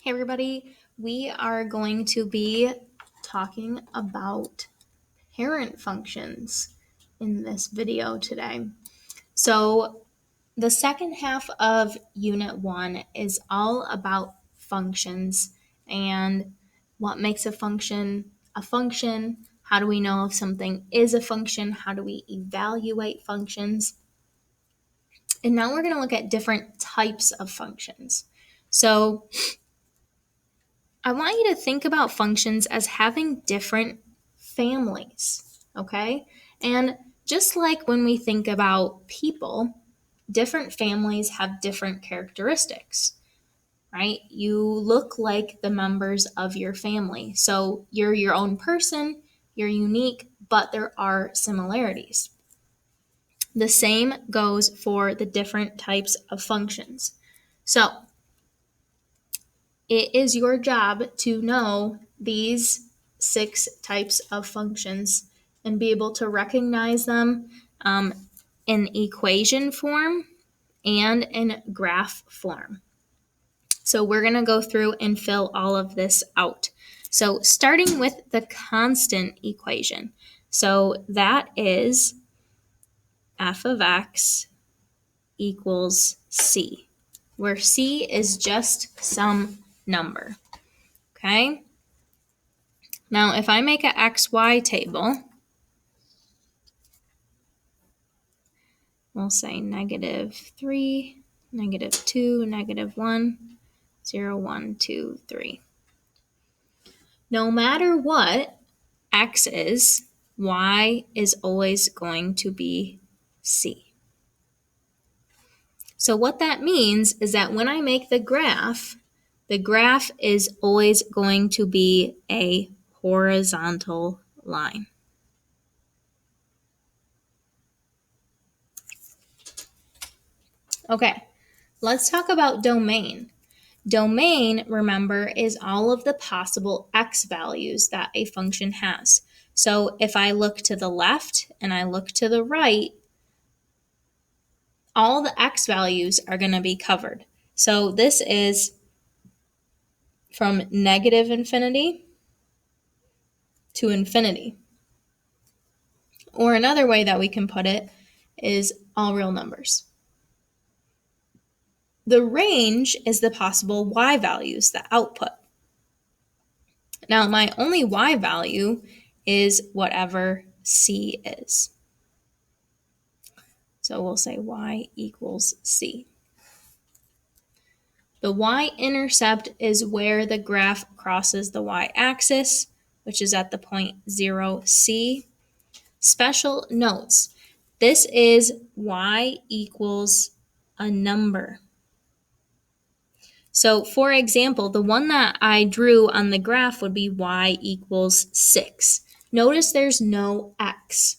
Hey everybody, we are going to be talking about parent functions in this video today. So the second half of Unit 1 is all about functions and what makes a function, how do we know if something is a function, how do we evaluate functions, and now we're going to look at different types of functions. So I want you to think about functions as having different families, okay? And just like when we think about people, different families have different characteristics, right? You look like the members of your family. So you're your own person, you're unique, but there are similarities. The same goes for the different types of functions. So it is your job to know these 6 types of functions and be able to recognize them in equation form and in graph form. So we're going to go through and fill all of this out. So starting with the constant equation. So that is f of x equals c, where c is just some number. Okay? Now, if I make an XY table, we'll say -3, -2, -1, 0, 1, 2, 3. No matter what X is, Y is always going to be C. So what that means is that when I make the graph is always going to be a horizontal line. Okay, let's talk about domain. Domain, remember, is all of the possible x values that a function has. So if I look to the left and I look to the right, all the x values are going to be covered. So this is from -infinity to infinity. Or another way that we can put it is all real numbers. The range is the possible y values, the output. Now, my only y value is whatever c is. So we'll say y equals c. The y-intercept is where the graph crosses the y-axis, which is at the point 0, c. Special notes. This is y equals a number. So, for example, the one that I drew on the graph would be y equals 6. Notice there's no x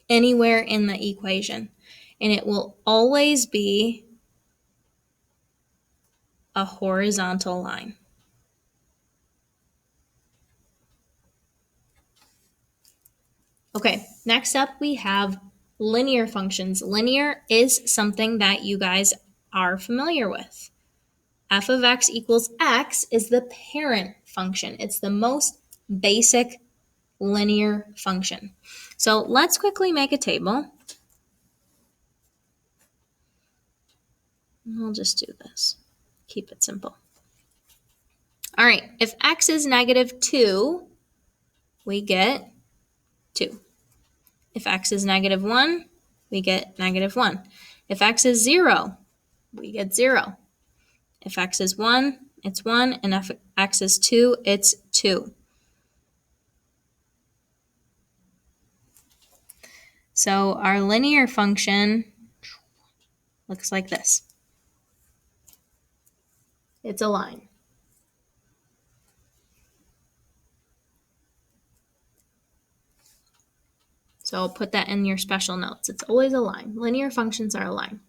anywhere in the equation, and it will always be a horizontal line. Okay, next up we have linear functions. Linear is something that you guys are familiar with. F of x equals x is the parent function. It's the most basic linear function. So let's quickly make a table. I'll just do this. Keep it simple. All right, if x is -2, we get 2. If x is -1, we get -1. If x is 0, we get 0. If x is 1, it's 1, and if x is 2, it's 2. So our linear function looks like this. It's a line. So I'll put that in your special notes. It's always a line. Linear functions are a line.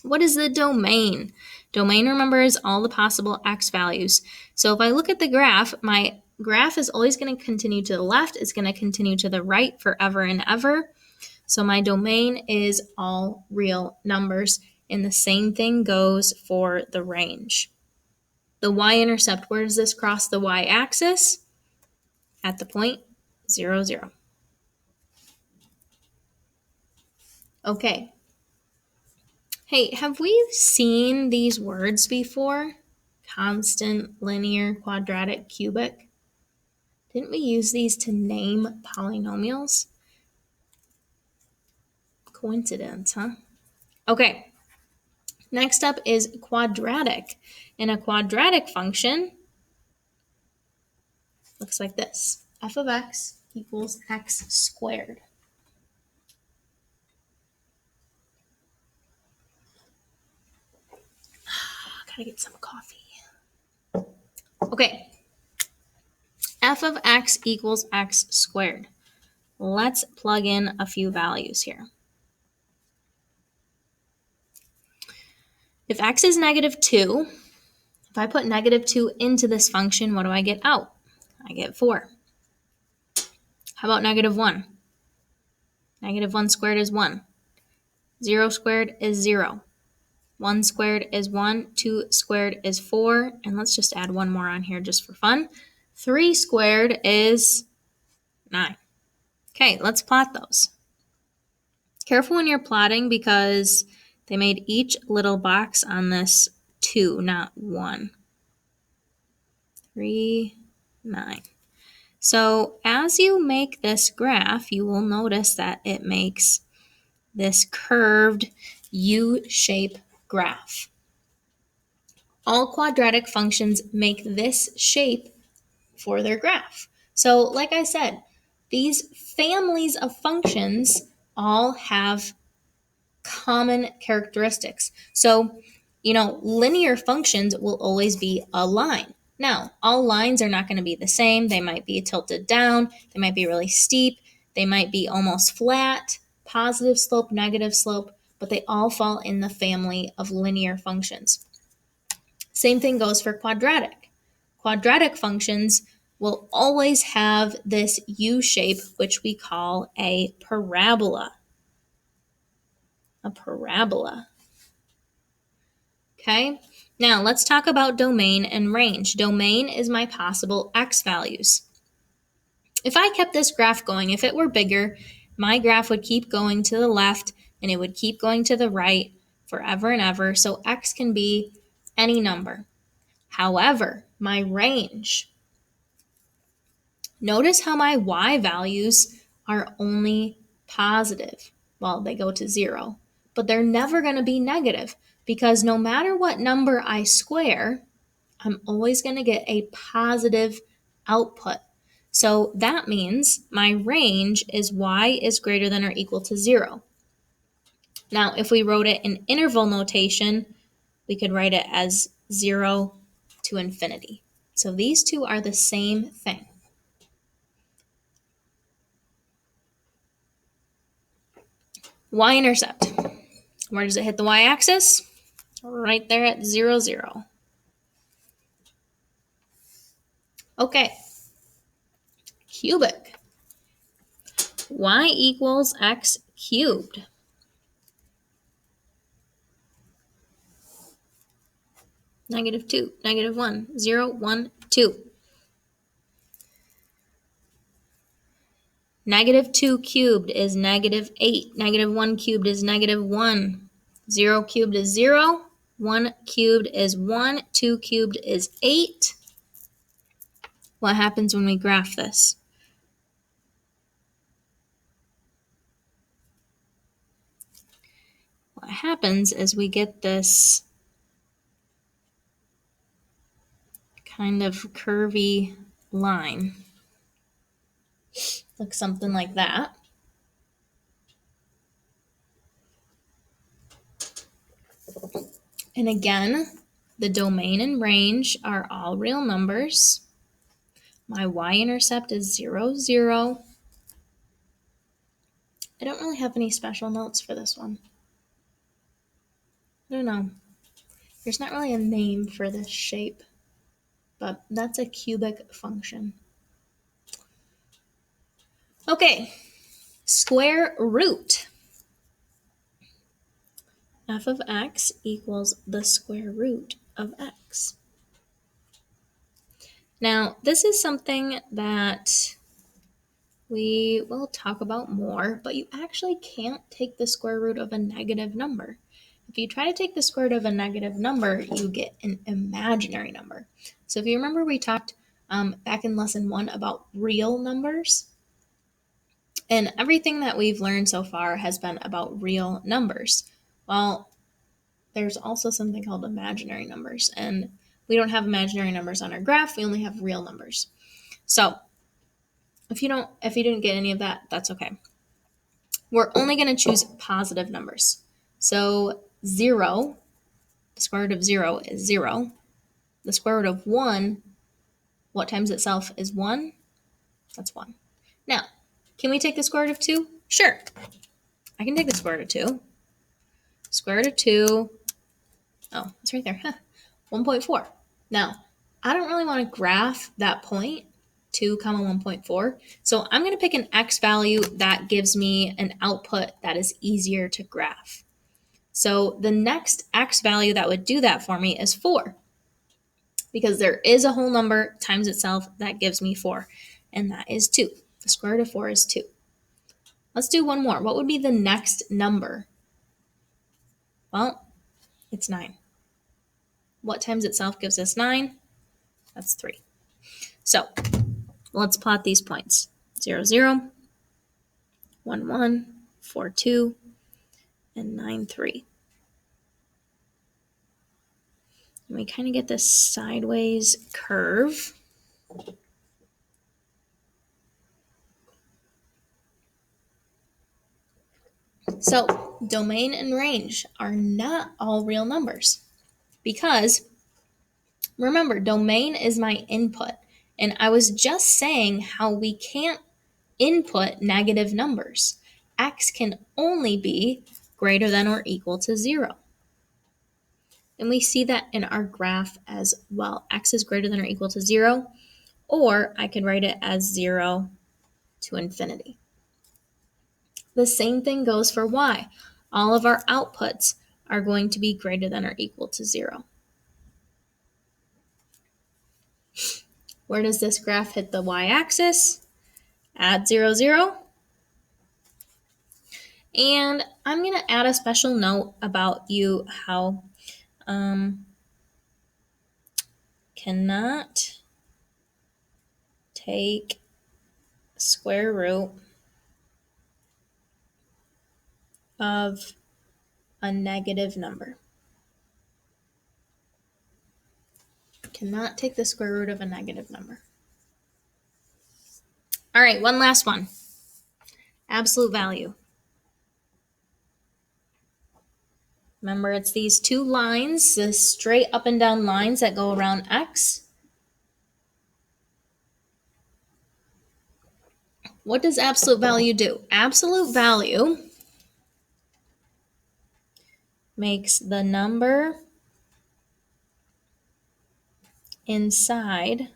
What is the domain? Domain, remember, is all the possible x values. So if I look at the graph, my graph is always going to continue to the left. It's going to continue to the right forever and ever. So my domain is all real numbers. And the same thing goes for the range. The y-intercept, where does this cross the y-axis? At the point 0, 0. Okay. Hey, have we seen these words before? Constant, linear, quadratic, cubic. Didn't we use these to name polynomials? Coincidence, huh? Okay. Next up is quadratic. And a quadratic function looks like this. F of x equals x squared. Gotta get some coffee. Okay. F of x equals x squared. Let's plug in a few values here. If x is negative 2, if I put negative 2 into this function, what do I get out? I get 4. How about negative 1? Negative 1 squared is 1. 0 squared is 0. 1 squared is 1. 2 squared is 4. And let's just add one more on here just for fun. 3 squared is 9. Okay, let's plot those. Careful when you're plotting because they made each little box on this 2, not 1. 3, 9. So as you make this graph, you will notice that it makes this curved U-shape graph. All quadratic functions make this shape for their graph. So like I said, these families of functions all have common characteristics. So, linear functions will always be a line. Now, all lines are not going to be the same. They might be tilted down. They might be really steep. They might be almost flat, positive slope, negative slope, but they all fall in the family of linear functions. Same thing goes for quadratic. Quadratic functions will always have this U shape, which we call a parabola. A parabola. Okay, now let's talk about domain and range. Domain is my possible x values. If I kept this graph going, if it were bigger, my graph would keep going to the left and it would keep going to the right forever and ever. So x can be any number. However, my range, notice how my y values are only positive. Well, they go to 0, but they're never going to be negative because no matter what number I square, I'm always going to get a positive output. So that means my range is y is greater than or equal to 0. Now, if we wrote it in interval notation, we could write it as 0 to infinity. So these two are the same thing. Y-intercept. Where does it hit the y-axis? Right there at 0, 0. Okay. Cubic. Y equals x cubed. Negative 2, negative 1, 0, 1, 2. Negative 2 cubed is negative 8. Negative 1 cubed is negative 1. 0 cubed is 0. 1 cubed is 1. 2 cubed is 8. What happens when we graph this? What happens is we get this kind of curvy line. Looks something like that. And again, the domain and range are all real numbers. My y-intercept is 0, 0. I don't really have any special notes for this one. I don't know. There's not really a name for this shape, but that's a cubic function. Okay, square root. f of x equals the square root of x. Now, this is something that we will talk about more, but you actually can't take the square root of a negative number. If you try to take the square root of a negative number, you get an imaginary number. So if you remember, we talked back in lesson 1 about real numbers. And everything that we've learned so far has been about real numbers. Well, there's also something called imaginary numbers. And we don't have imaginary numbers on our graph. We only have real numbers. So if you didn't get any of that, that's okay. We're only going to choose positive numbers. So 0, the square root of 0 is 0. The square root of 1, what times itself is 1? That's 1. Now, can we take the square root of 2? Sure. I can take the square root of 2. Square root of 2, oh, it's right there, 1.4. Now, I don't really want to graph that point, 2, 1.4. So I'm going to pick an x value that gives me an output that is easier to graph. So the next x value that would do that for me is 4. Because there is a whole number times itself that gives me 4. And that is 2. The square root of 4 is 2. Let's do one more. What would be the next number? Well, it's 9. What times itself gives us 9? That's 3. So let's plot these points. 0, 0, 1, 1, 4, 2, and 9, 3. And we kind of get this sideways curve. So domain and range are not all real numbers because remember, domain is my input. And I was just saying how we can't input negative numbers. X can only be greater than or equal to 0. And we see that in our graph as well. X is greater than or equal to 0, or I could write it as 0 to infinity. The same thing goes for y. All of our outputs are going to be greater than or equal to 0. Where does this graph hit the y-axis? At 0, 0. And I'm going to add a special note about how cannot take square root of a negative number. Cannot take the square root of a negative number. All right, one last one. Absolute value. Remember, it's these two lines, the straight up and down lines that go around x. What does absolute value do? Absolute value makes the number inside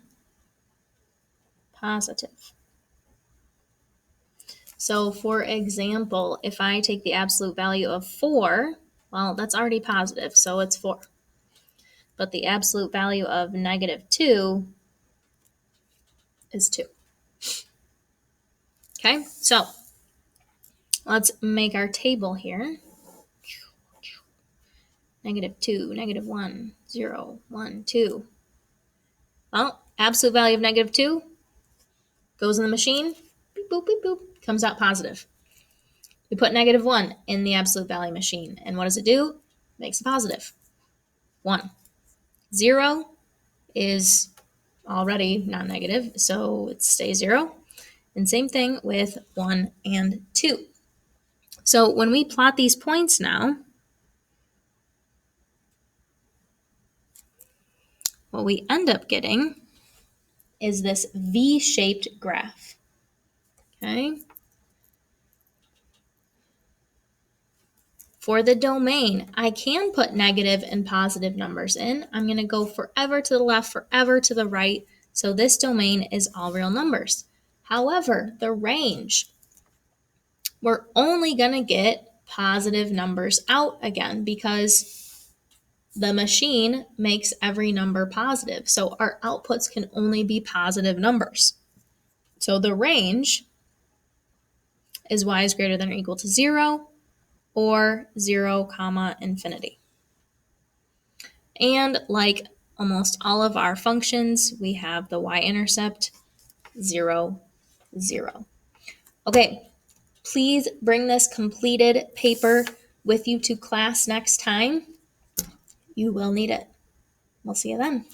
positive. So for example, if I take the absolute value of 4, well, that's already positive, so it's 4. But the absolute value of negative 2 is 2. Okay, so let's make our table here. Negative 2, negative 1, 0, 1, 2. Well, absolute value of negative 2 goes in the machine, beep, boop, beep, boop, comes out positive. We put negative 1 in the absolute value machine, and what does it do? Makes a positive. 1. 0 is already non-negative, so it stays 0. And same thing with 1 and 2. So when we plot these points now, what we end up getting is this V-shaped graph. Okay? For the domain, I can put negative and positive numbers in. I'm going to go forever to the left, forever to the right. So this domain is all real numbers. However, the range, we're only going to get positive numbers out again because the machine makes every number positive. So our outputs can only be positive numbers. So the range is y is greater than or equal to 0 or 0, infinity. And like almost all of our functions, we have the y-intercept 0, 0. Okay, please bring this completed paper with you to class next time. You will need it. We'll see you then.